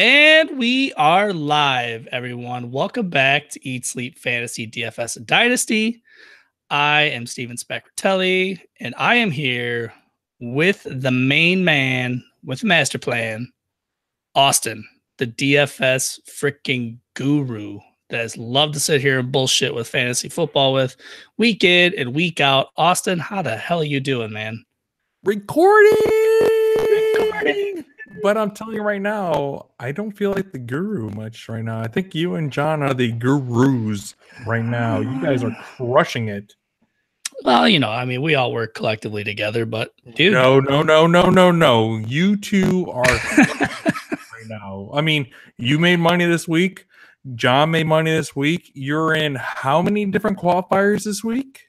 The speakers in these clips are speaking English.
And we are live, everyone. Welcome back to Eat Sleep Fantasy DFS and Dynasty. I am Steven Spacratelli, and I am here with the main man with master plan, Austin, the DFS freaking guru that has loved to sit here and bullshit with fantasy football with week in and week out. Austin, how the hell are you doing, man? Recording. But I'm telling you right now, I don't feel like the guru much right now. I think you and John are the gurus right now. You guys are crushing it. Well, we all work collectively together, but dude. No. You two are right now. I mean, you made money this week. John made money this week. You're in how many different qualifiers this week?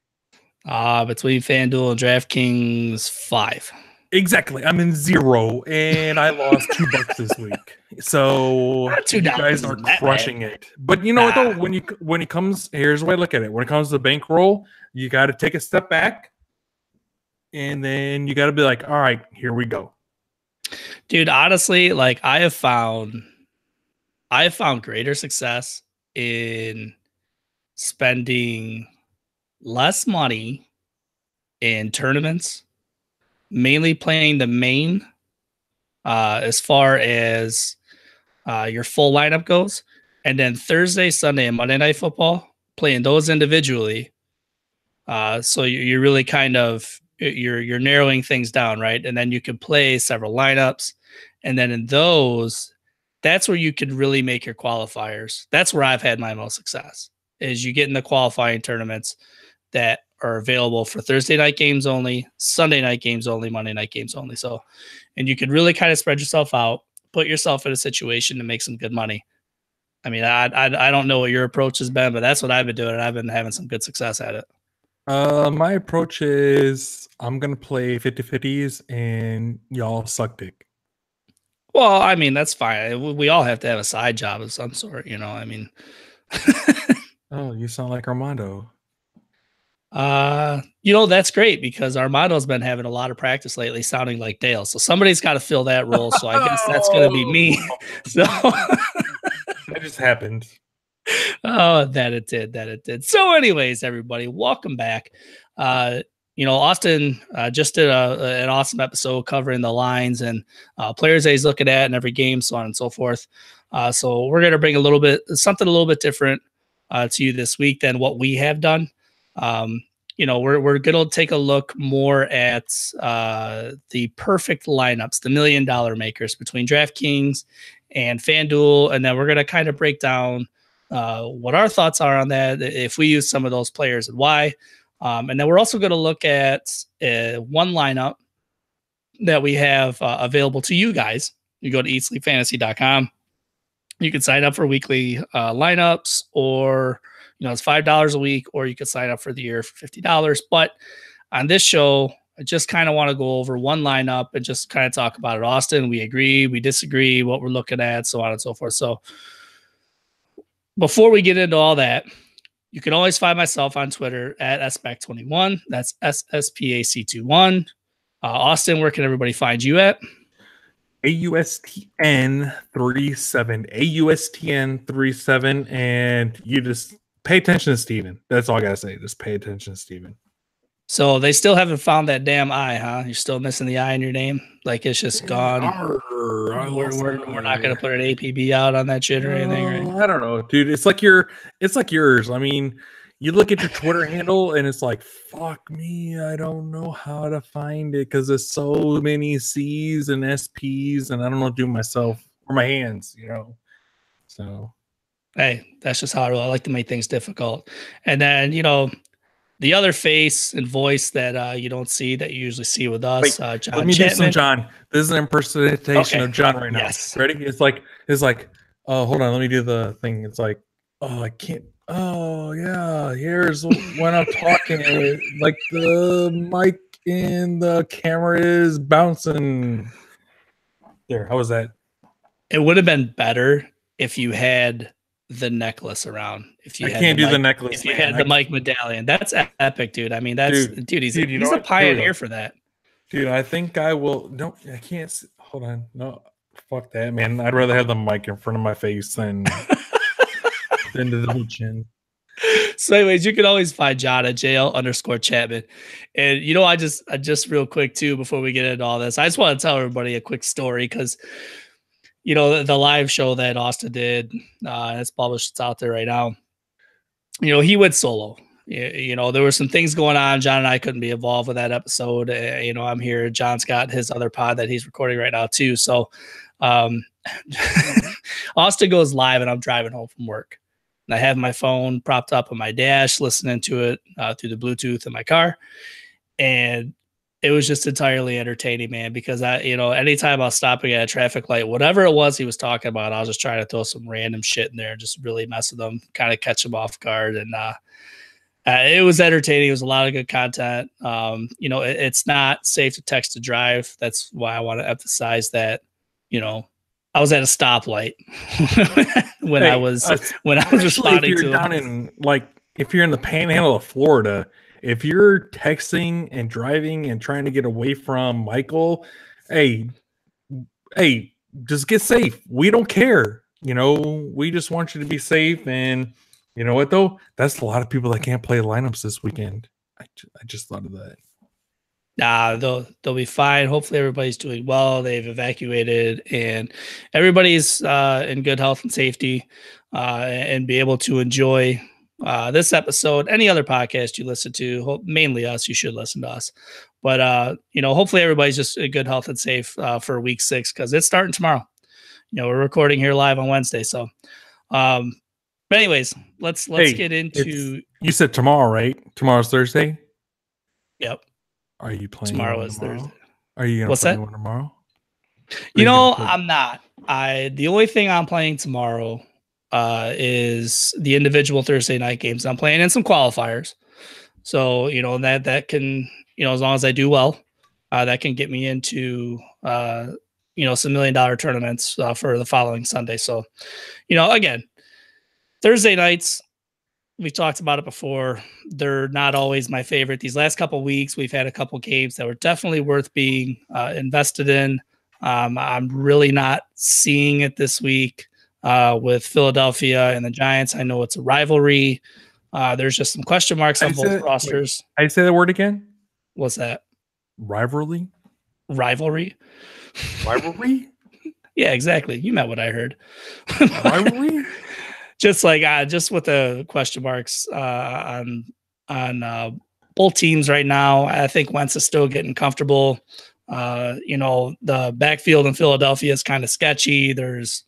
Between FanDuel and DraftKings, 5. Exactly. I'm in 0, and I lost $2 this week. So you guys are crushing it. But you know what though? When it comes, here's the way I look at it. When it comes to bankroll, you got to take a step back, and then you got to be like, all right, here we go. Dude, honestly, like I have found greater success in spending less money in tournaments, mainly playing the main as far as your full lineup goes, and then Thursday, Sunday, and Monday Night Football, playing those individually. So you're really kind of you're narrowing things down, right? And then you can play several lineups, and then in those, that's where you could really make your qualifiers. That's where I've had my most success, is you get in the qualifying tournaments that are available for Thursday night games only, Sunday night games only, Monday night games only. So, and you could really kind of spread yourself out, put yourself in a situation to make some good money. I mean, I don't know what your approach has been, but that's what I've been doing, and I've been having some good success at it. My approach is I'm going to play 50-50s and y'all suck dick. Well, I mean, that's fine. We all have to have a side job of some sort, I mean. Oh, you sound like Armando. That's great because Armando's been having a lot of practice lately sounding like Dale. So somebody's got to fill that role. So I guess that's going to be me. So that just happened. Oh, that it did. So anyways, everybody, welcome back. Austin just did an awesome episode covering the lines and players that he's looking at in every game, so on and so forth. So we're going to bring something a little bit different to you this week than what we have done. We're going to take a look more at the perfect lineups, the $1 million makers between DraftKings and FanDuel, and then we're going to kind of break down what our thoughts are on that, if we use some of those players and why. And then we're also going to look at one lineup that we have available to you guys. You go to eatsleepfantasy.com. You can sign up for weekly lineups, or it's $5 a week, or you could sign up for the year for $50. But on this show, I just kind of want to go over one lineup and just kind of talk about it. Austin, we agree, we disagree, what we're looking at, so on and so forth. So before we get into all that, you can always find myself on Twitter at SSPAC21. That's SSPAC21. Austin, where can everybody find you at? AUSTN37. AUSTN37. And you just pay attention to Steven. That's all I got to say. Just pay attention to Steven. So they still haven't found that damn I, huh? You're still missing the I in your name? Like it's just gone. We're not going to put an APB out on that shit or anything, right? I don't know, dude. It's like yours. I mean, you look at your Twitter handle and it's like, fuck me, I don't know how to find it because there's so many C's and SPs and I don't know what to do myself or my hands, So hey, that's just how I like to make things difficult. And then, the other face and voice that you don't see that you usually see with us, John. Let me do some John. This is an impersonation of John right now. Yes. Ready? It's like, hold on, let me do the thing. It's like, oh, I can't. Oh yeah, here's when I'm talking. Like the mic and the camera is bouncing. There, how was that? It would have been better if you had the necklace around. I can't do the necklace. If you had the mic medallion, that's epic, dude. I mean, that's he's a pioneer for that. Dude, I think I will. No, I can't. Hold on. No, Fuck that, man. I'd rather have the mic in front of my face than the double chin. So, anyways, you can always find John at JL_Chapman. And I just real quick too, before we get into all this, I just want to tell everybody a quick story because the live show that Austin did, it's published, it's out there right now. He went solo. There were some things going on. John and I couldn't be involved with that episode. I'm here. John's got his other pod that he's recording right now too. So, Austin goes live, and I'm driving home from work. I have my phone propped up on my dash, listening to it through the Bluetooth in my car. And it was just entirely entertaining, man, because anytime I was stopping at a traffic light, whatever it was he was talking about, I was just trying to throw some random shit in there and just really mess with them, kind of catch them off guard. And it was entertaining. It was a lot of good content. It's not safe to text to drive. That's why I want to emphasize that, I was at a stoplight when I was responding to if you're in the panhandle of Florida, if you're texting and driving and trying to get away from Michael, hey, just get safe. We don't care. We just want you to be safe. And you know what though? That's a lot of people that can't play lineups this weekend. I just thought of that. Nah, they'll be fine. Hopefully everybody's doing well. They've evacuated and everybody's in good health and safety and be able to enjoy this episode. Any other podcast you listen to, mainly us, you should listen to us. But, hopefully everybody's just in good health and safe for week 6 because it's starting tomorrow. We're recording here live on Wednesday. So, but anyways, let's get into. You said tomorrow, right? Tomorrow's Thursday? Yep. Are you playing tomorrow? Is Thursday. Are you going to play one tomorrow? I'm not. The only thing I'm playing tomorrow is the individual Thursday night games. I'm playing in some qualifiers. So, that can, as long as I do well, that can get me into, some $1 million tournaments for the following Sunday. So, again, Thursday nights, we've talked about it before. They're not always my favorite. These last couple of weeks, we've had a couple of games that were definitely worth being invested in. I'm really not seeing it this week with Philadelphia and the Giants. I know it's a rivalry. There's just some question marks on both rosters. I say the word again. What's that? Rivalry? Rivalry? Rivalry? Yeah, exactly. You meant what I heard. Rivalry? Just with the question marks on both teams right now. I think Wentz is still getting comfortable. The backfield in Philadelphia is kind of sketchy. There's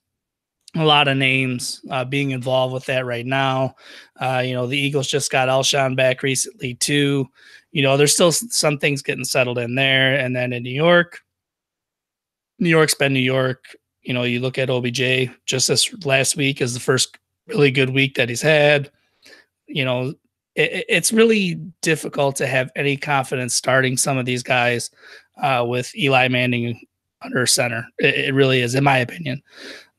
a lot of names being involved with that right now. The Eagles just got Alshon back recently too. There's still some things getting settled in there. And then in New York's been New York. You look at OBJ just this last week is the first really good week that he's had. It's really difficult to have any confidence starting some of these guys with Eli Manning under center. It really is, in my opinion.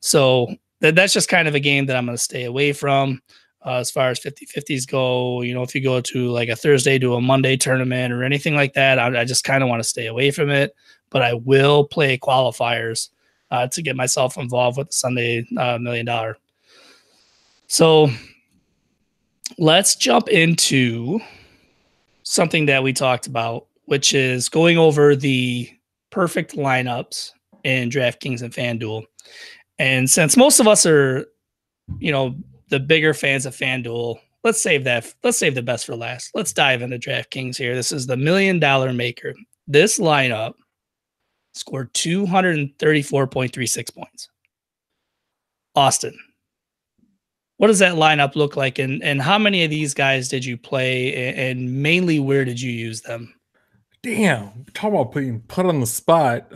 So that's just kind of a game that I'm going to stay away from as far as 50-50s go. If you go to like a Thursday to a Monday tournament or anything like that, I just kind of want to stay away from it. But I will play qualifiers to get myself involved with the Sunday $1 million. So let's jump into something that we talked about, which is going over the perfect lineups in DraftKings and FanDuel. And since most of us are, the bigger fans of FanDuel, let's save the best for last. Let's dive into DraftKings here. This is the $1 million maker. This lineup scored 234.36 points. Austin, what does that lineup look like? And how many of these guys did you play? And mainly, where did you use them? Damn, talk about being put on the spot.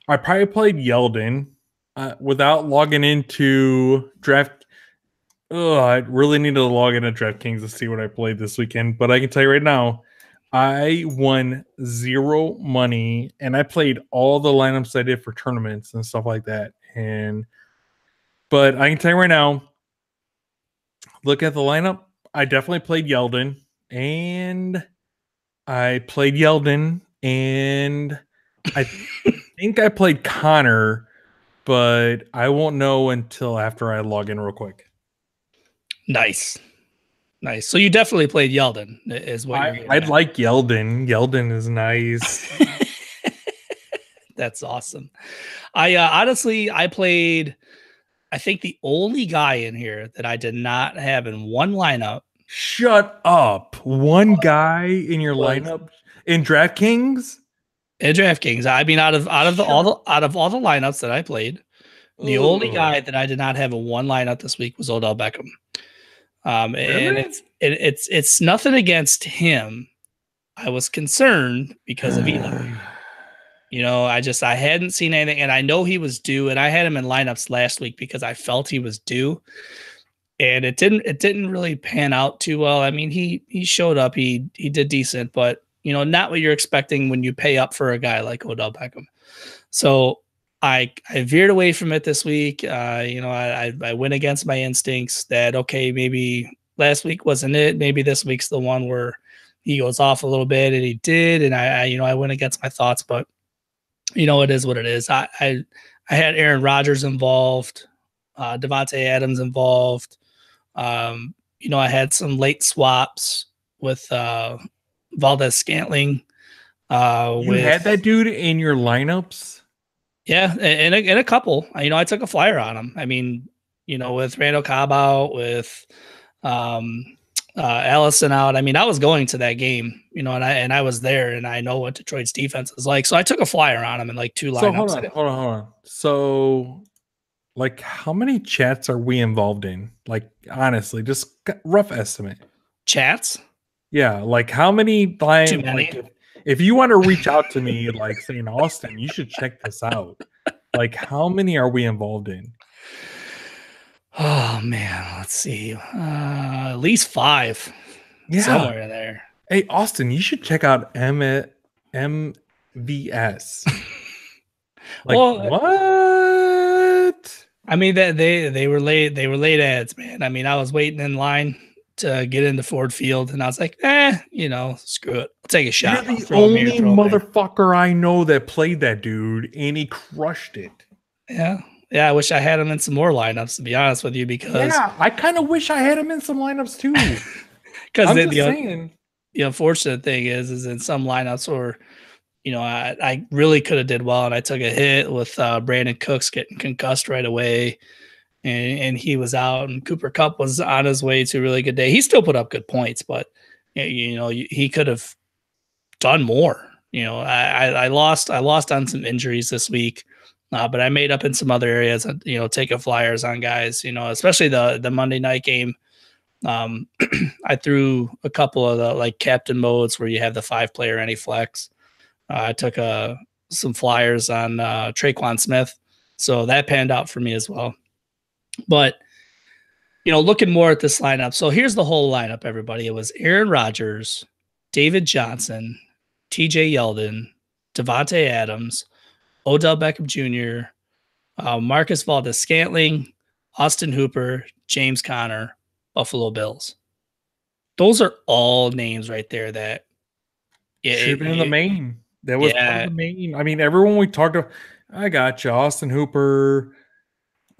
I probably played Yeldon without logging into Draft. I really need to log into DraftKings to see what I played this weekend. But I can tell you right now, I won 0 money, and I played all the lineups I did for tournaments and stuff like that. But I can tell you right now, look at the lineup. I definitely played Yeldon, and I think I played Connor, but I won't know until after I log in real quick. Nice. So you definitely played Yeldon, is what I like Yeldon. Yeldon is nice. That's awesome. I honestly, I played, I think the only guy in here that I did not have in one lineup. Shut up. One guy in your lineup in DraftKings? In DraftKings. I mean, out of all the lineups that I played, the only guy that I did not have in one lineup this week was Odell Beckham. Really? And it's nothing against him. I was concerned because of Eli. You know, I hadn't seen anything, and I know he was due, and I had him in lineups last week because I felt he was due, and it didn't really pan out too well. I mean, he showed up, he did decent, but you know, not what you're expecting when you pay up for a guy like Odell Beckham. So I veered away from it this week. You know, I went against my instincts that, okay, maybe last week wasn't it. Maybe this week's the one where he goes off a little bit, and he did. And I went against my thoughts, but you know, it is what it is. I had Aaron Rodgers involved, Davante Adams involved. You know, I had some late swaps with Valdez Scantling. You had that dude in your lineups? Yeah, and a couple. You know, I took a flyer on him. I mean, you know, with Randall Cobb out, with Allison out. I mean, I was going to that game, you know, and I was there, and I know what Detroit's defense is like. So I took a flyer on him in like 2 lineups. So hold on. So, like, how many chats are we involved in? Like, honestly, just rough estimate. Chats? Yeah, like how many times? Too many. Like, if you want to reach out to me, like saying, Austin, you should check this out. Like, how many are we involved in? Oh man, let's see. At least 5. Yeah. Somewhere in there. Hey, Austin, you should check out MVS. Like, well, what? I mean, that they were late ads, man. I mean, I was waiting in line to get into Ford Field, and I was like, you know, screw it. I'll take a shot. You're the only motherfucker I know that played that dude, and he crushed it. Yeah. Yeah, I wish I had him in some more lineups, to be honest with you, because I kind of wish I had him in some lineups too. Because the unfortunate thing is in some lineups where, you know, I really could have did well, and I took a hit with Brandon Cooks getting concussed right away, and he was out, and Cooper Kupp was on his way to a really good day. He still put up good points, but you know, he could have done more. You know, I lost on some injuries this week. But I made up in some other areas, you know, taking flyers on guys, you know, especially the Monday night game. I threw a couple of the like captain modes where you have the 5-player any flex. I took some flyers on Traquan Smith. So that panned out for me as well. But, you know, looking more at this lineup. So here's the whole lineup, everybody. It was Aaron Rodgers, David Johnson, TJ Yeldon, Davante Adams, Odell Beckham Jr., Marcus Valdez Scantling, Austin Hooper, James Conner, Buffalo Bills. Those are all names right there that should have been in the main. That was part of the main. I mean, everyone we talked to, I got you, Austin Hooper.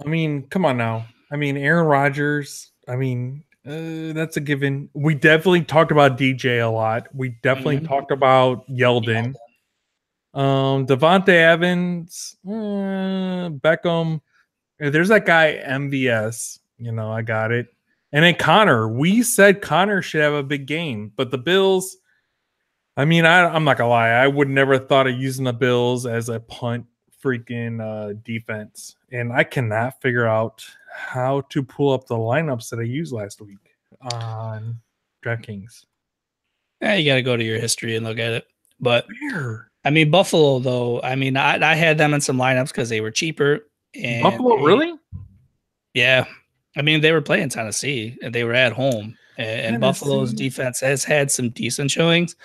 I mean, come on now. I mean, Aaron Rodgers. I mean, that's a given. We definitely talked about DJ a lot. We definitely talked about Yeldon. Davante Evans, Beckham. There's that guy MVS. You know, I got it. And then Connor. We said Connor should have a big game, but the Bills. I mean, I'm not gonna lie. I would never thought of using the Bills as a punt freaking defense, and I cannot figure out how to pull up the lineups that I used last week on DraftKings. Yeah, you got to go to your history and look at it. But I mean, Buffalo, though, I mean, I had them in some lineups because they were cheaper. And Buffalo, really? Yeah. I mean, they were playing Tennessee, and they were at home. And Buffalo's defense has had some decent showings.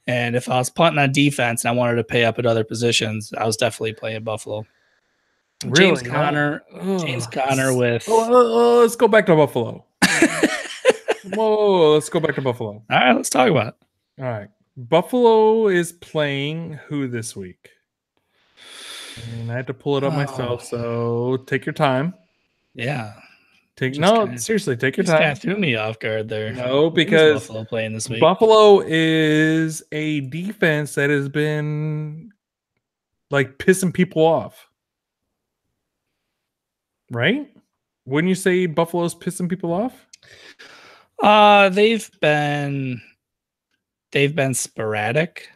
And if I was punting on defense and I wanted to pay up at other positions, I was definitely playing Buffalo. Really? James Conner with... let's go back to Buffalo. Let's go back to Buffalo. All right, let's talk about it. All right. Buffalo is playing who this week? And I had to pull it up myself, so take your time. Yeah. Seriously, take your time. Kind of threw me off guard there. No, because Buffalo playing this week. Buffalo is a defense that has been like pissing people off. Right? Wouldn't you say Buffalo's pissing people off? They've been sporadic.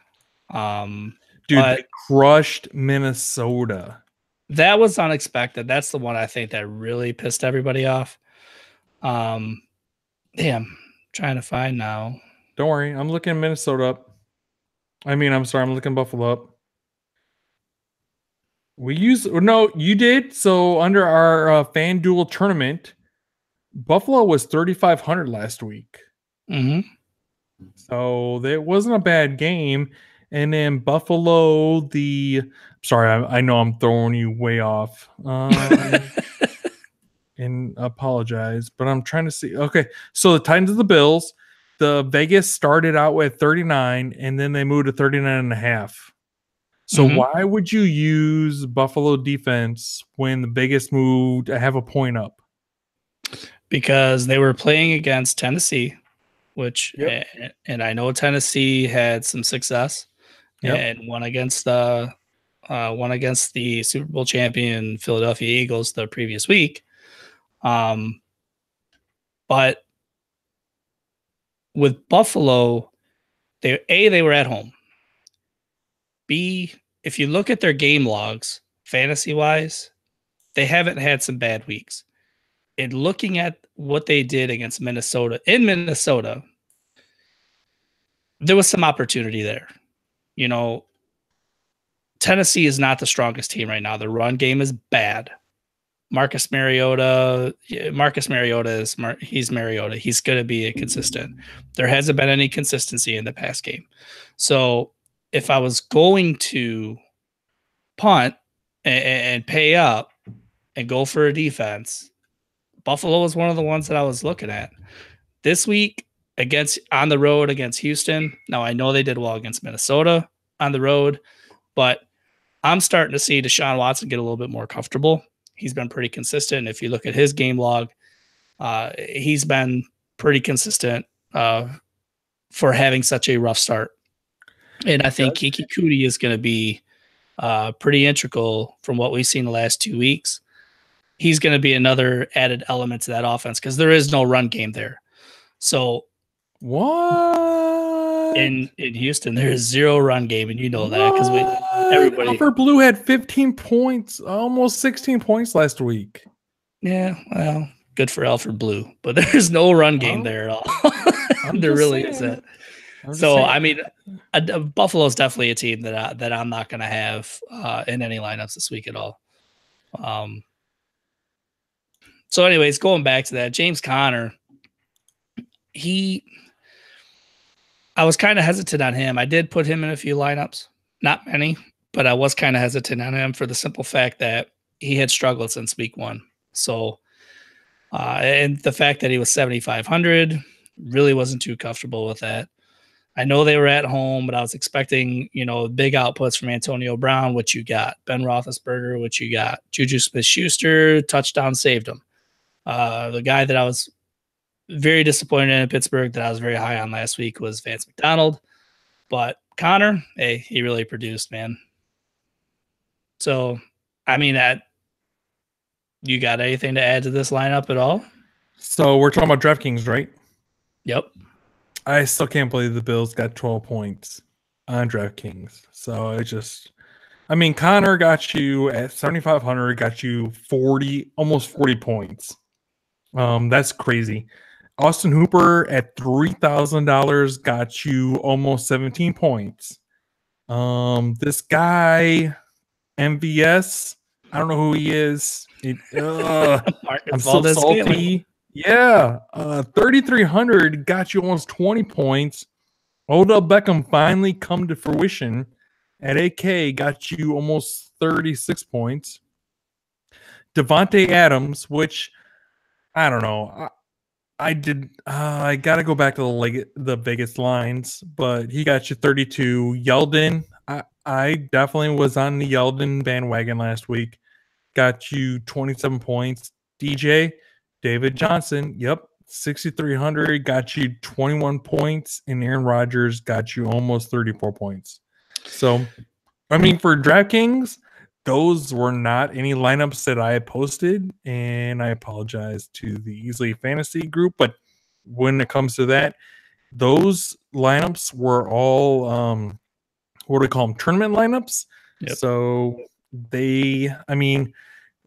Dude, they crushed Minnesota. That was unexpected. That's the one I think that really pissed everybody off. Damn, trying to find now. Don't worry, I'm looking Minnesota up. I'm looking Buffalo up. You did. So under our FanDuel tournament, Buffalo was 3,500 last week. Mm-hmm. So it wasn't a bad game. And then Buffalo, I know I'm throwing you way off. And apologize, but I'm trying to see. Okay, so the Titans of the Bills, the Vegas started out with 39, and then they moved to 39.5. So why would you use Buffalo defense when the Vegas moved to have a point up? Because they were playing against Tennessee, and I know Tennessee had some success and won against the Super Bowl champion Philadelphia Eagles the previous week. But with Buffalo, they were at home. B, if you look at their game logs, fantasy-wise, they haven't had some bad weeks. And looking at what they did against Minnesota, there was some opportunity there. You know, Tennessee is not the strongest team right now. The run game is bad. Marcus Mariota is he's Mariota. He's going to be a consistent. There hasn't been any consistency in the past game. So if I was going to punt and pay up and go for a defense, Buffalo was one of the ones that I was looking at. This week on the road against Houston. Now I know they did well against Minnesota on the road, but I'm starting to see Deshaun Watson get a little bit more comfortable. He's been pretty consistent. If you look at his game log, he's been pretty consistent for having such a rough start. And I think Kiki Kuti is going to be pretty integral from what we've seen the last 2 weeks. He's going to be another added element to that offense because there is no run game there. So what in Houston there is zero run game, and you know that because everybody. Alfred Blue had 15 points, almost 16 points last week. Yeah, well, good for Alfred Blue, but there's no run game there at all. There really isn't. So I mean, Buffalo's definitely a team that I'm not going to have in any lineups this week at all. So, anyways, going back to that, James Conner, I was kind of hesitant on him. I did put him in a few lineups, not many, but I was kind of hesitant on him for the simple fact that he had struggled since week 1. So, and the fact that he was 7,500, really wasn't too comfortable with that. I know they were at home, but I was expecting, big outputs from Antonio Brown, which you got. Ben Roethlisberger, which you got. Juju Smith-Schuster, touchdown saved him. The guy that I was very disappointed in Pittsburgh that I was very high on last week was Vance McDonald. But Conner, hey, he really produced, man. So, I mean, you got anything to add to this lineup at all? So we're talking about DraftKings, right? Yep. I still can't believe the Bills got 12 points on DraftKings. So Conner got you at 7,500, got you almost 40 points. That's crazy. Austin Hooper at $3,000 got you almost 17 points. This guy, MVS, I don't know who he is. I'm so salty. Yeah, 3,300 got you almost 20 points. Odell Beckham finally come to fruition at AK, got you almost 36 points. Devontae Adams, which I don't know. I got to go back to the Vegas lines, but he got you 32. Yeldon, I definitely was on the Yeldon bandwagon last week. Got you 27 points. DJ, David Johnson, yep, 6,300, got you 21 points, and Aaron Rodgers got you almost 34 points. So, I mean, for DraftKings, those were not any lineups that I had posted, and I apologize to the Easily Fantasy group, but when it comes to that, those lineups were all what do we call them? Tournament lineups. Yep. So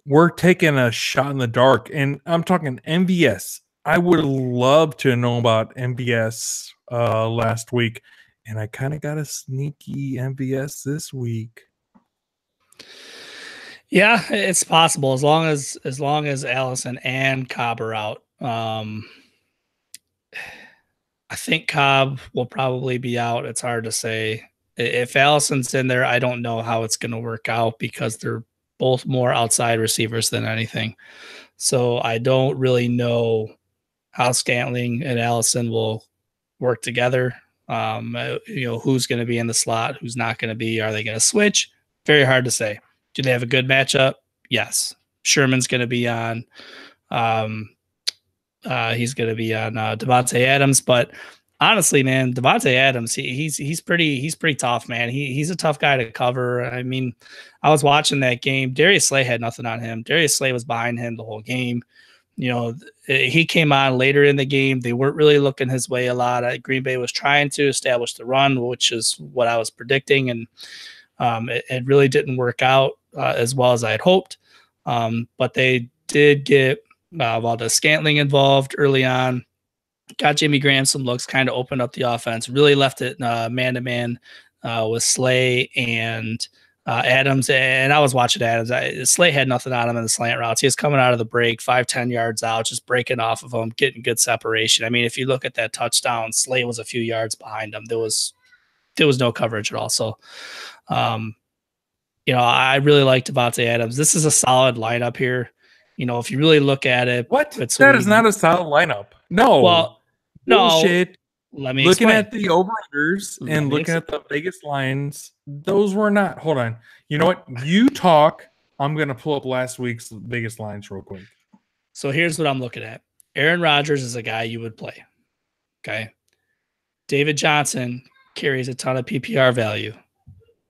we're taking a shot in the dark, and I'm talking MVS. I would love to know about MVS last week, and I kind of got a sneaky MVS this week. Yeah, it's possible as long as Allison and Cobb are out. I think Cobb will probably be out. It's hard to say. If Allison's in there, I don't know how it's going to work out because they're both more outside receivers than anything. So I don't really know how Scantling and Allison will work together. Who's going to be in the slot, who's not going to be. Are they going to switch? Very hard to say. Do they have a good matchup? Yes. Sherman's going to be on. He's going to be on Davante Adams, but honestly, man, Davante Adams, he's pretty tough, man. He's a tough guy to cover. I mean, I was watching that game. Darius Slay had nothing on him. Darius Slay was behind him the whole game. He came on later in the game. They weren't really looking his way a lot. Green Bay was trying to establish the run, which is what I was predicting, and it really didn't work out as well as I had hoped. But they did get Valdez Scantling involved early on. Got Jimmy Graham some looks, kind of opened up the offense, really left it man-to-man with Slay and Adams. And I was watching Adams. Slay had nothing on him in the slant routes. He was coming out of the break 5-10 yards out, just breaking off of him, getting good separation. I mean, if you look at that touchdown, Slay was a few yards behind him. There was no coverage at all. So, I really like Davante Adams. This is a solid lineup here. If you really look at it, that is not a solid lineup. No. Well, bullshit. No. Let me looking explain. at the over-unders and looking at the Vegas lines, those were not. Hold on. You know what? You talk. I'm going to pull up last week's Vegas lines real quick. So here's what I'm looking at. Aaron Rodgers is a guy you would play. Okay. David Johnson carries a ton of PPR value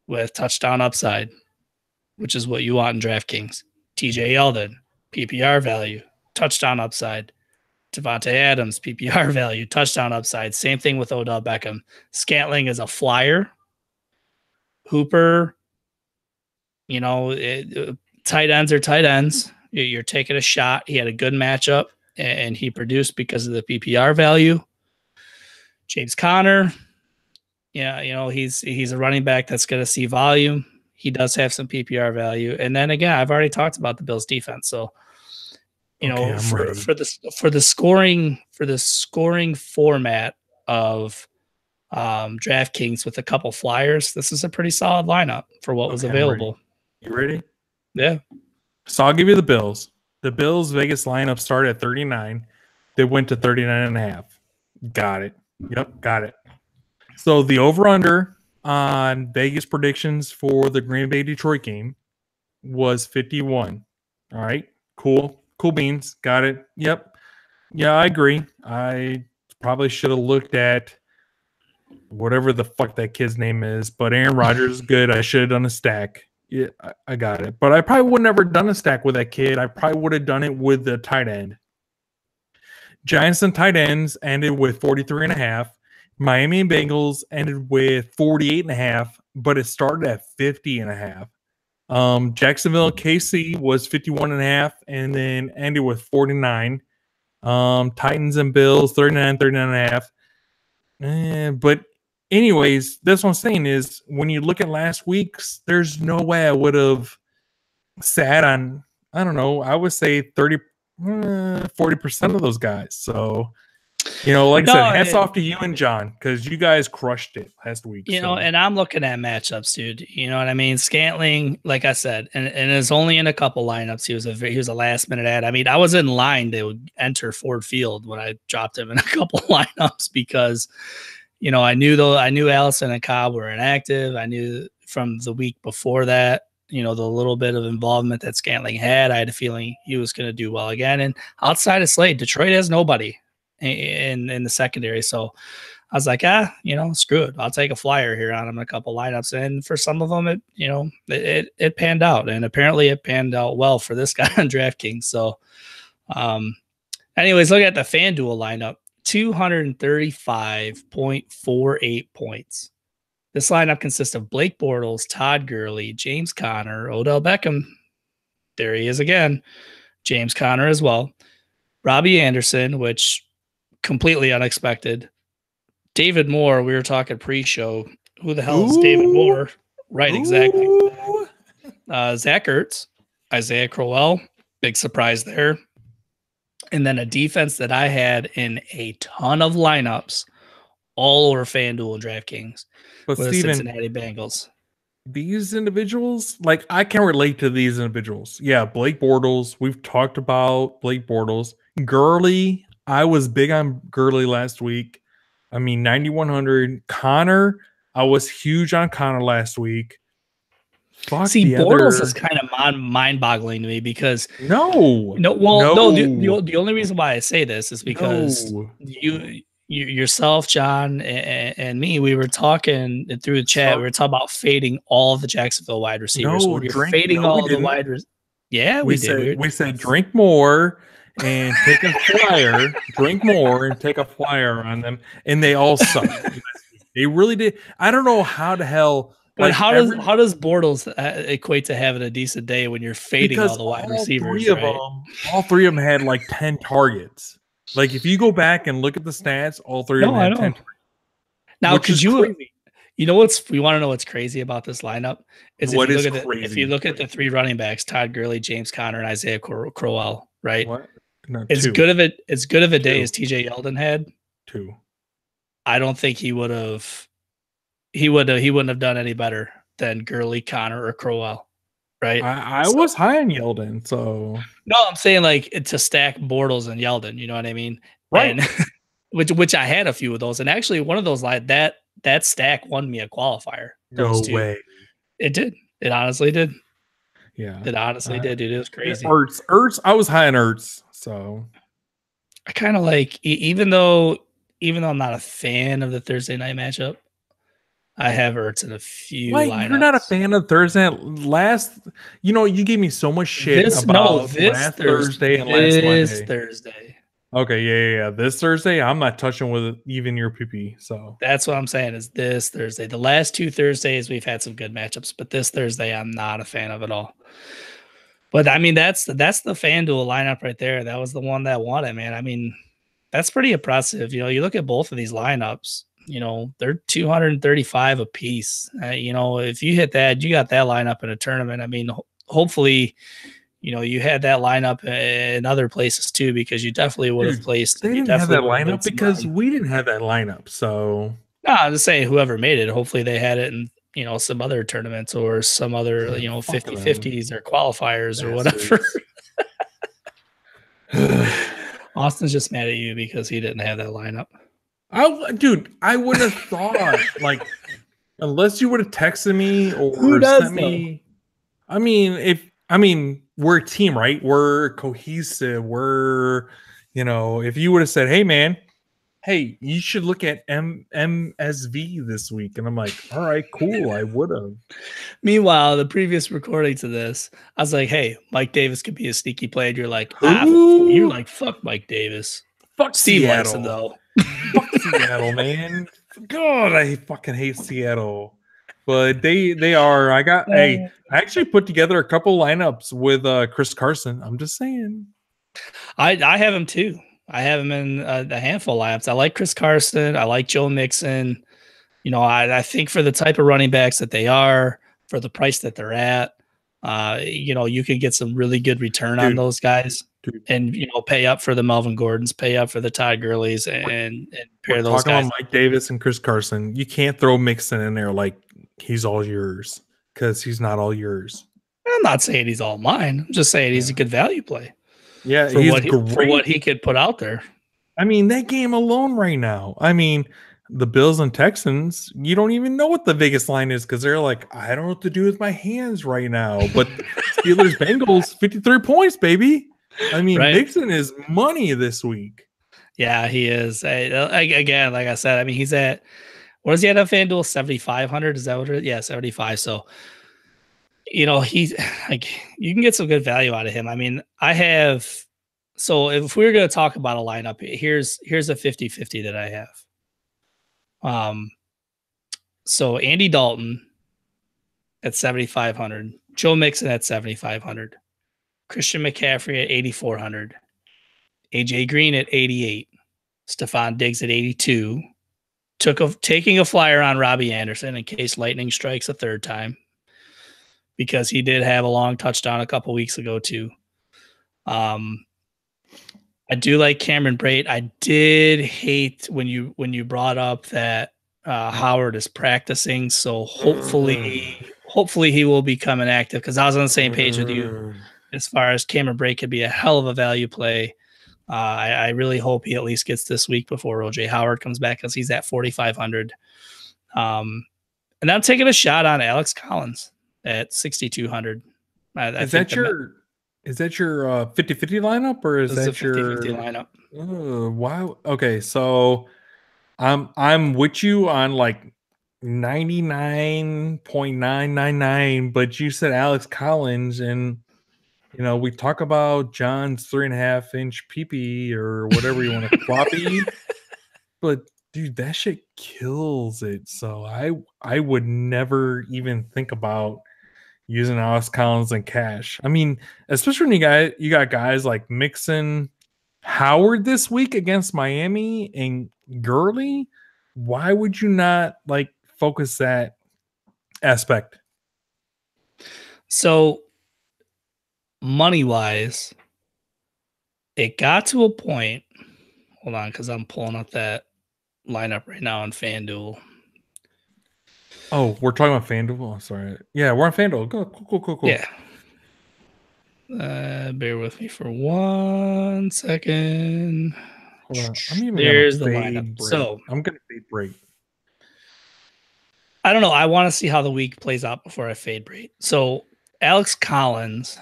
with touchdown upside, which is what you want in DraftKings. TJ Yeldon, PPR value, touchdown upside. Davante Adams, PPR value, touchdown upside. Same thing with Odell Beckham. Scantling is a flyer. Hooper, tight ends are tight ends. You're taking a shot. He had a good matchup, and he produced because of the PPR value. James Conner, he's a running back that's going to see volume. He does have some PPR value. And then again, I've already talked about the Bills defense. So, for the scoring format of DraftKings with a couple flyers, this is a pretty solid lineup for what was available. You ready? Yeah. So I'll give you the Bills. The Bills Vegas lineup started at 39. They went to 39.5. Got it. Yep, got it. So the over-under on Vegas predictions for the Green Bay Detroit game was 51. All right, cool beans. Got it. Yep. Yeah, I agree. I probably should have looked at whatever the fuck that kid's name is, but Aaron Rodgers is good. I should have done a stack. Yeah, I got it. But I probably would never done a stack with that kid. I probably would have done it with the tight end. Giants and tight ends ended with 43.5. Miami Bengals ended with 48.5, but it started at 50.5. Jacksonville KC was 51.5 and then ended with 49. Titans and Bills 39.5. But anyways, that's what I'm saying is when you look at last week's, there's no way I would have sat on, I don't know, I would say 40% of those guys. So, I said, hats off to you and John because you guys crushed it last week. And I'm looking at matchups, dude. You know what I mean? Scantling, like I said, and it's only in a couple lineups. He was a last minute ad. I mean, I was in line to enter Ford Field when I dropped him in a couple lineups because, I knew Allison and Cobb were inactive. I knew from the week before that, the little bit of involvement that Scantling had, I had a feeling he was going to do well again. And outside of Slade, Detroit has nobody in the secondary. So I was like, screw it. I'll take a flyer here on him in a couple lineups. And for some of them, it panned out. And apparently it panned out well for this guy on DraftKings. So anyways, look at the FanDuel lineup, 235.48 points. This lineup consists of Blake Bortles, Todd Gurley, James Conner, Odell Beckham. There he is again. James Conner as well. Robbie Anderson, which completely unexpected. David Moore, we were talking pre-show. Who the hell is David Moore? Right, exactly. Zach Ertz, Isaiah Crowell, big surprise there. And then a defense that I had in a ton of lineups all over FanDuel and DraftKings. But with Steven, the Cincinnati Bengals. These individuals, like, I can relate to these individuals. Yeah, Blake Bortles. We've talked about Blake Bortles. Gurley, I was big on Gurley last week. I mean, 9,100. Connor, I was huge on Connor last week. See, Bortles is kind of mind-boggling to me because the only reason why I say this is because yourself, John, and me, we were talking through the chat. We were talking about fading all the Jacksonville wide receivers. We did. We said drink more and take a flyer. Drink more and take a flyer on them, and they all suck. They really did. I don't know how the hell. But how does Bortles equate to having a decent day when you're fading all the wide receivers? All three of them had like 10 targets. Like, if you go back and look at the stats, all three of them had 10 targets. Now, could you want to know what's crazy about this lineup? If you look at the three running backs, Todd Gurley, James Conner, and Isaiah Crowell, right? What? No, as good of a day as TJ Yeldon had. 2. I don't think he wouldn't have done any better than Gurley, Conner, or Crowell, right? I was high on Yeldon, so no, I'm saying like to stack Bortles and Yeldon, you know what I mean? Right. And, which I had a few of those, and actually one of those that stack won me a qualifier. No way. It did. It honestly did. Yeah. It honestly did, dude. It was crazy. Ertz. I was high on Ertz, so I kind of like, even though I'm not a fan of the Thursday night matchup, I have Ertz in a few lineups. You're not a fan of Thursday. You gave me so much shit about last Thursday and last Monday. This Thursday. Okay, yeah. This Thursday, I'm not touching with even your PP. So that's what I'm saying is this Thursday. The last 2 Thursdays, we've had some good matchups, but this Thursday, I'm not a fan of at all. But I mean, that's the FanDuel lineup right there. That was the one that won it, man. I mean, that's pretty impressive. You look at both of these lineups. They're 235 a piece. If you hit that, you got that lineup in a tournament. I mean, hopefully, you had that lineup in other places too, because you definitely would have placed. They didn't have that lineup because we didn't have that lineup. So no, I'm just saying whoever made it, hopefully they had it in, some other tournaments or some other, 50-50s or qualifiers or whatever. Austin's just mad at you because he didn't have that lineup. I wouldn't have thought, like, unless you would have texted me or sent me. I mean, we're a team, right? We're cohesive. We're, if you would have said, hey, man, you should look at MSV this week. And I'm like, all right, cool. I would have. Meanwhile, the previous recording to this, I was like, hey, Mike Davis could be a sneaky play. And you're like, you're like, fuck Mike Davis. Fuck Steve Seattle. Larson, though. Fuck Seattle, man. God, I fucking hate Seattle. But they are. I actually put together a couple lineups with Chris Carson. I'm just saying. I have him too. I have him in a handful of lineups. I like Chris Carson. I like Joe Mixon. I think for the type of running backs that they are, for the price that they're at, you could get some really good return on those guys. And pay up for the Melvin Gordons, pay up for the Todd Gurleys, and pair those guys. Talking about Mike Davis and Chris Carson, you can't throw Mixon in there like he's all yours, because he's not all yours. I'm not saying he's all mine. I'm just saying he's a good value play. Yeah, for what he could put out there. I mean, that game alone right now. I mean, the Bills and Texans, you don't even know what the Vegas line is because they're like, I don't know what to do with my hands right now. But Steelers Bengals, 53 points, baby. I mean, right? Mixon is money this week. Yeah, he is. Again, like I said, I mean, he's at, what is he at FanDuel? 7,500? Is that what it is? Yeah, 75. So, he's like, you can get some good value out of him. I mean, so if we were going to talk about a lineup, here's a 50-50 that I have. So Andy Dalton at 7,500, Joe Mixon at 7,500, Christian McCaffrey at 8,400, AJ Green at 88, Stephon Diggs at 82. Taking a flyer on Robbie Anderson in case lightning strikes a third time, because he did have a long touchdown a couple weeks ago too. I do like Cameron Brate. I did hate when you brought up that Howard is practicing, so hopefully he will become an active, because I was on the same page with you as far as Cameron Brate could be a hell of a value play. I really hope he at least gets this week before OJ Howard comes back, because he's at 4,500. And I'm taking a shot on Alex Collins at 6,200. Is that your 50-50 lineup, or is that your 50-50 lineup? Wow. Okay, so I'm with you on like 99.999, but you said Alex Collins, and we talk about John's 3.5-inch peepee or whatever you want to floppy, but dude, that shit kills it. So I would never even think about using Alex Collins and cash. I mean, especially when you got guys like Mixon, Howard this week against Miami, and Gurley. Why would you not focus that aspect? So money wise, it got to a point. Hold on, because I'm pulling up that lineup right now on FanDuel. Oh, we're talking about FanDuel. Oh, sorry. Yeah, we're on FanDuel. Cool. Yeah. Bear with me for 1 second. Hold on. There's the lineup. Break. So I'm gonna fade Brate. I don't know. I want to see how the week plays out before I fade Brate. So Alex Collins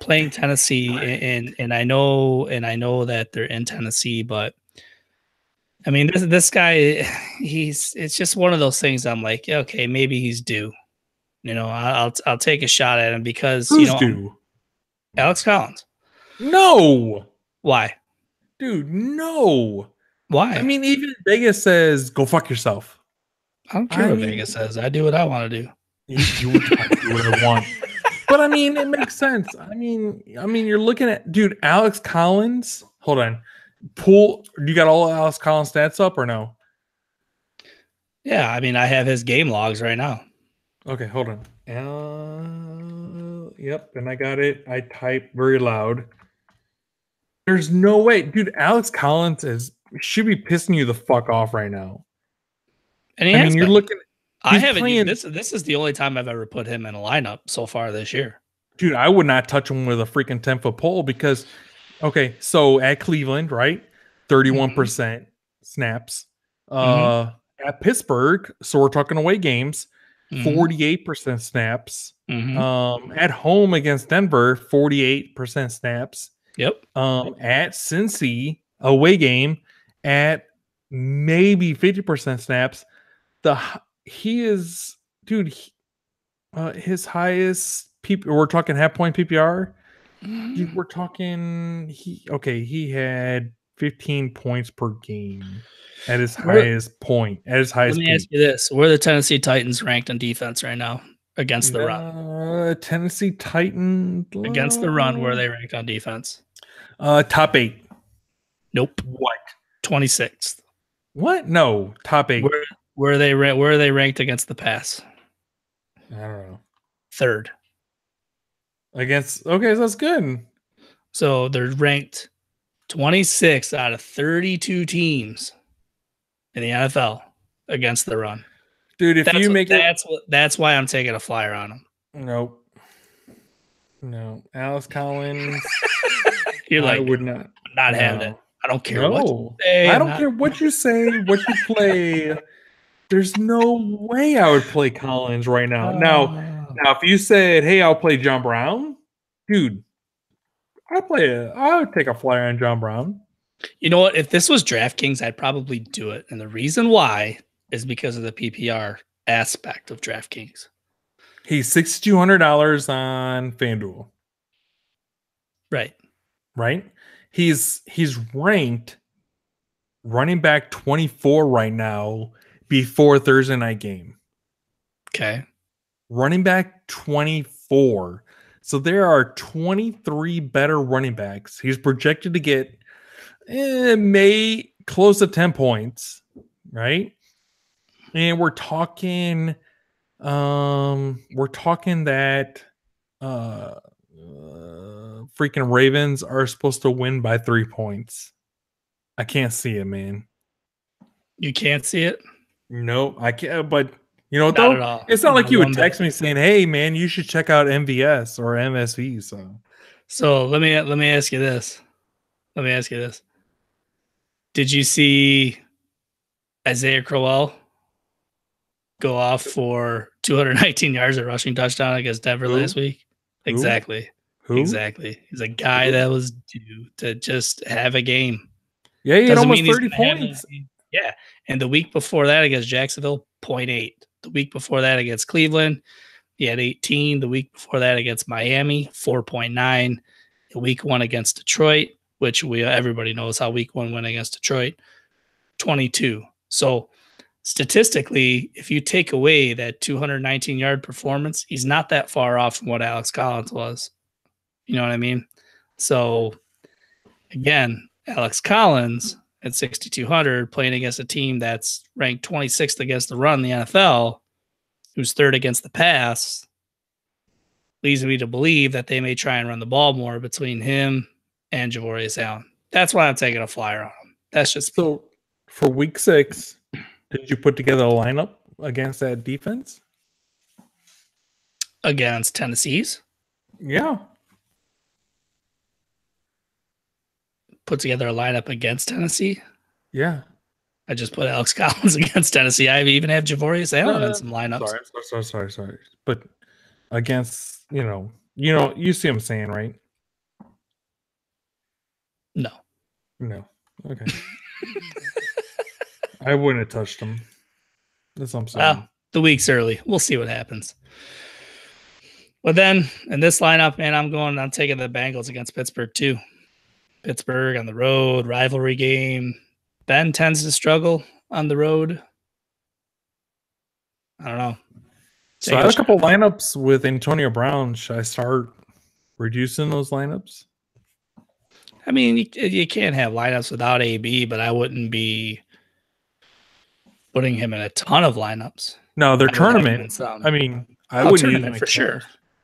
playing Tennessee, and I know that they're in Tennessee, but I mean, this guy, it's just one of those things. I'm like, okay, maybe he's due. I'll take a shot at him, because who's due? Alex Collins. No. Why? Dude, no. Why? I mean, even Vegas says go fuck yourself. I don't care what Vegas says. I do what I want to do. You do what I want. But I mean, it makes sense. I mean, you're looking at, dude, Alex Collins. Hold on. You got all Alex Collins stats up or no? Yeah, I mean, I have his game logs right now. Okay, hold on. Yep, and I got it. I type very loud. There's no way, dude. Alex Collins should be pissing you the fuck off right now. And you're looking. I haven't. This is the only time I've ever put him in a lineup so far this year. Dude, I would not touch him with a freaking 10-foot pole, because, okay, so at Cleveland, right, 31% snaps. At Pittsburgh, so we're talking away games, 48% snaps. At home against Denver, 48% snaps. Yep. At Cincy, away game, at maybe 50% snaps. His highest we're talking half point PPR. We're talking he had 15 points per game at his highest point. At his highest. Let me ask you this: where are the Tennessee Titans ranked on defense right now against the run? Tennessee Titans against the run, where are they ranked on defense? Top 8. Nope. What? 26th. What? No, top 8. Where are they ranked against the pass? I don't know. 3rd. Okay, so that's good. So they're ranked 26 out of 32 teams in the NFL against the run. Dude, that's why I'm taking a flyer on them. Nope. No. Alex Collins. You're I would not having it. I don't care what you say. I don't care what you say, what you play. There's no way I would play Collins right now. Now, if you said, "Hey, I'll play John Brown," dude, I would take a flyer on John Brown. You know what? If this was DraftKings, I'd probably do it, and the reason why is because of the PPR aspect of DraftKings. He's $6,200 on FanDuel. Right. He's ranked running back 24 right now before Thursday night game. Okay. Running back 24. So there are 23 better running backs. He's projected to get close to 10 points, right? And we're talking that freaking Ravens are supposed to win by 3 points. I can't see it, man. You can't see it? No, I can't. But you know, though, it's not like you would text me saying, "Hey, man, you should check out MVS or MSV." So let me ask you this. Did you see Isaiah Crowell go off for 219 yards at rushing touchdown against Denver last week? Exactly. Exactly. He's a guy that was due to just have a game. Yeah, he had almost 30 points. Yeah. And the week before that against Jacksonville, 0.8. The week before that against Cleveland, he had 18. The week before that against Miami, 4.9. The week 1 against Detroit, which everybody knows how week 1 went against Detroit, 22. So statistically, if you take away that 219-yard performance, he's not that far off from what Alex Collins was. You know what I mean? So, again, Alex Collins at 6,200 playing against a team that's ranked 26th against the run in the NFL, who's 3rd against the pass, leads me to believe that they may try and run the ball more between him and Javorius Allen. That's why I'm taking a flyer on him. That's just so. For week 6, did you put together a lineup against that defense? Against Tennessee's? Yeah. Put together a lineup against Tennessee? Yeah. I just put Alex Collins against Tennessee. I even have Javorius Allen in some lineups. Sorry. But against, you see what I'm saying, right? No. Okay. I wouldn't have touched him. That's what I'm saying. Well, the week's early. We'll see what happens. But then in this lineup, man, I'm taking the Bengals against Pittsburgh too. Pittsburgh on the road, rivalry game. Ben tends to struggle on the road. I don't know. So I have a couple lineups with Antonio Brown. Should I start reducing those lineups? I mean, you can't have lineups without AB, but I wouldn't be putting him in a ton of lineups. No, they're tournament. I mean, I wouldn't use them for sure.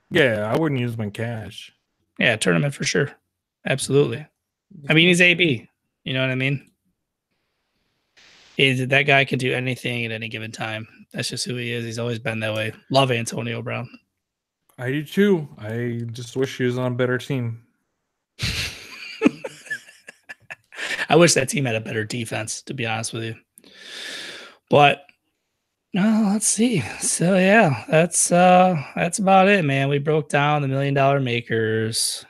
Yeah, I wouldn't use them in cash. Yeah, tournament for sure. Absolutely. I mean, he's AB. You know what I mean? That guy can do anything at any given time. That's just who he is. He's always been that way. Love Antonio Brown. I do too. I just wish he was on a better team. I wish that team had a better defense, to be honest with you. But no, let's see. So yeah, that's about it, man. We broke down the $1 million makers.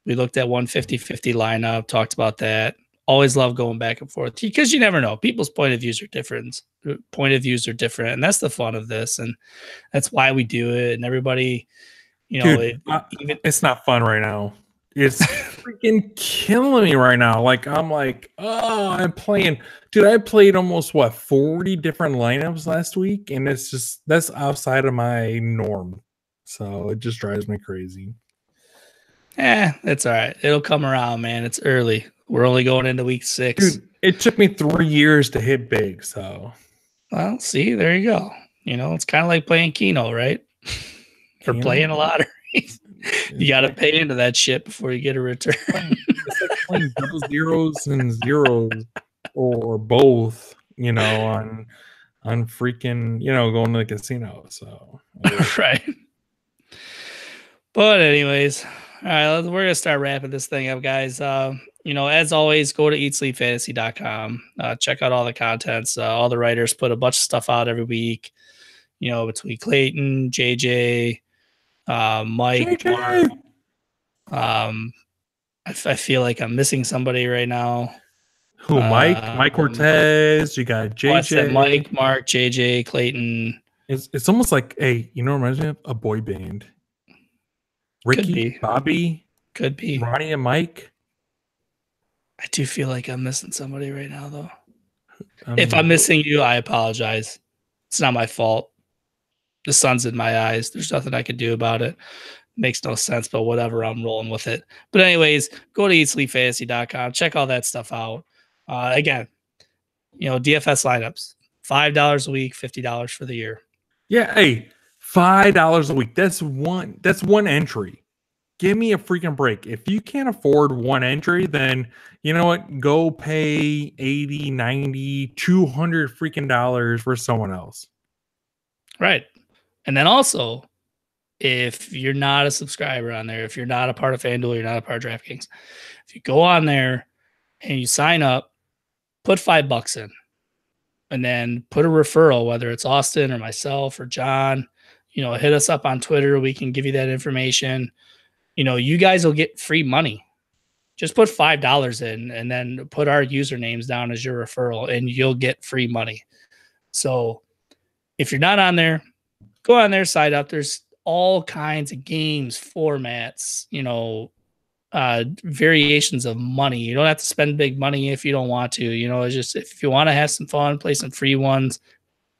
We looked at 150-50 lineup, talked about that. Always love going back and forth because you never know. People's point of views are different. And that's the fun of this, and that's why we do it. And everybody, Dude, it's not fun right now. It's freaking killing me right now. Like I'm playing. Dude, I played almost 40 different lineups last week, and that's outside of my norm. So it just drives me crazy. It's all right. It'll come around, man. It's early. We're only going into week 6. Dude, it took me 3 years to hit big. So, well, see, there you go. It's kind of like playing Keno, right? Or playing a lottery. You got to pay into that shit before you get a return. It's like playing double zeros and zeros or both, on freaking, going to the casino. So, right. But anyways, all right, we're going to start wrapping this thing up, guys. as always, go to eatsleepfantasy.com. Check out all the contents. All the writers put a bunch of stuff out every week, between Clayton, JJ, Mike, JJ. Mark. I feel like I'm missing somebody right now. Who? Mike Cortez. You got JJ. Mike, Mark, JJ, Clayton. It's almost like reminds me of a boy band. Ricky, Bobby, could be Ronnie and Mike. I do feel like I'm missing somebody right now, though. If I'm missing you, I apologize. It's not my fault. The sun's in my eyes. There's nothing I can do about it. Makes no sense, but whatever. I'm rolling with it. But anyways, go to eatsleepfantasy.com. Check all that stuff out. Again, DFS lineups, $5 a week, $50 for the year. Yeah, hey, $5 a week. That's one entry. Give me a freaking break. If you can't afford one entry, then you know what? Go pay 80, 90, 200 freaking dollars for someone else. Right. And then also, if you're not a subscriber on there, if you're not a part of FanDuel, you're not a part of DraftKings, if you go on there and you sign up, put $5 in, and then put a referral, whether it's Austin or myself or John, hit us up on Twitter. We can give you that information. You guys will get free money. Just put $5 in and then put our usernames down as your referral and you'll get free money. So if you're not on there, go on there, sign up. There's all kinds of games, formats, variations of money. You don't have to spend big money if you don't want to. It's just if you want to have some fun, play some free ones,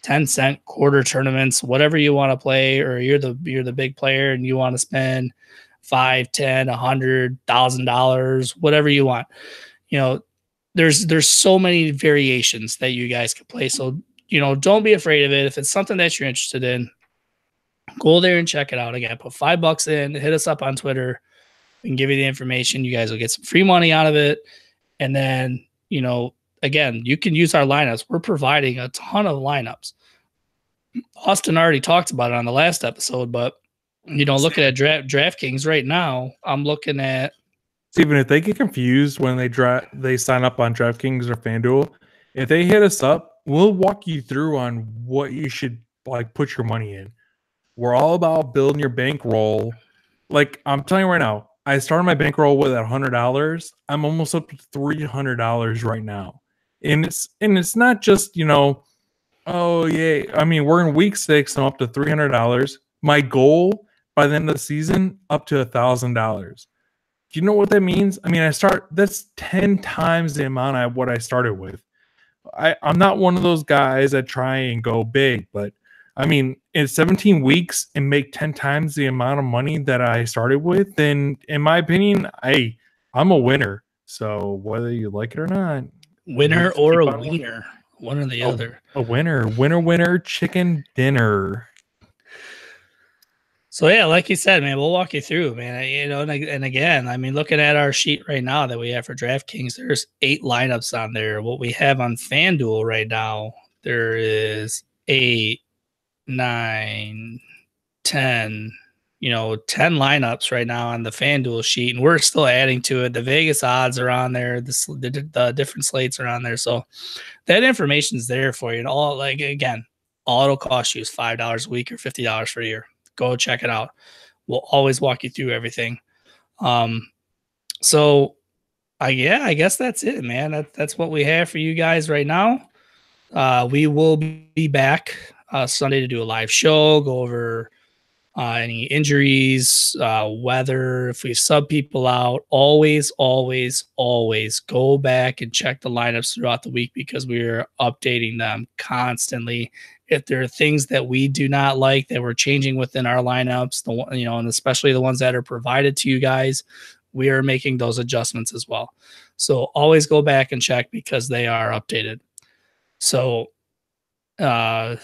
10-cent quarter tournaments, whatever you want to play, or you're the big player and you want to spend $5, $10, $100, $1,000, whatever you want. There's so many variations that you guys can play. So, don't be afraid of it. If it's something that you're interested in, go there and check it out. Again, put $5 in, hit us up on Twitter. We can give you the information. You guys will get some free money out of it. And then, again, you can use our lineups. We're providing a ton of lineups. Austin already talked about it on the last episode, but looking at DraftKings right now, I'm looking at. Steven, if they get confused when they sign up on DraftKings or FanDuel, if they hit us up, we'll walk you through on what you should put your money in. We're all about building your bankroll. I'm telling you right now, I started my bankroll with $100. I'm almost up to $300 right now, and it's not just oh yeah. I mean, we're in week 6. I'm up to $300. My goal by the end of the season, up to $1,000. Do you know what that means? I mean, that's 10 times the amount of what I started with. I'm not one of those guys that try and go big, but I mean, in 17 weeks and make 10 times the amount of money that I started with, then in my opinion, I'm a winner. So whether you like it or not, winner or a wiener, one or the other. A winner, chicken dinner. So yeah, like you said, man, we'll walk you through, man. And again, I mean, looking at our sheet right now that we have for DraftKings, there's 8 lineups on there. What we have on FanDuel right now, there is 8, 9, 10, 10 lineups right now on the FanDuel sheet, and we're still adding to it. The Vegas odds are on there. The different slates are on there. So that information is there for you. And all it'll cost you is $5 a week or $50 for a year. Go check it out. We'll always walk you through everything. So I guess that's it, man. That's what we have for you guys right now. We will be back Sunday to do a live show, go over any injuries, weather, if we sub people out. Always go back and check the lineups throughout the week because we're updating them constantly. If there are things that we do not like that we're changing within our lineups, and especially the ones that are provided to you guys, we are making those adjustments as well. So always go back and check because they are updated. So, again,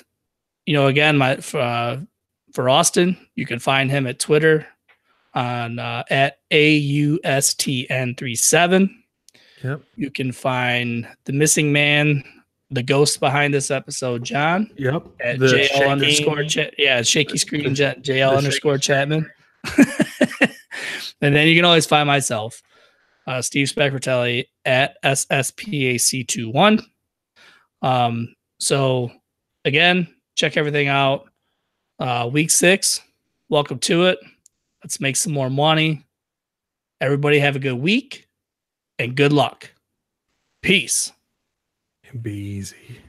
for Austin, you can find him at Twitter on at AUSTN37. Yep. You can find the missing man, the ghost behind this episode, John. Yep. At JL shaky screen JL _Chapman. And then you can always find myself Steve Specfratelli at SSPAC21. So again, check everything out. Week 6, welcome to it. Let's make some more money. Everybody have a good week and good luck. Peace. Be easy.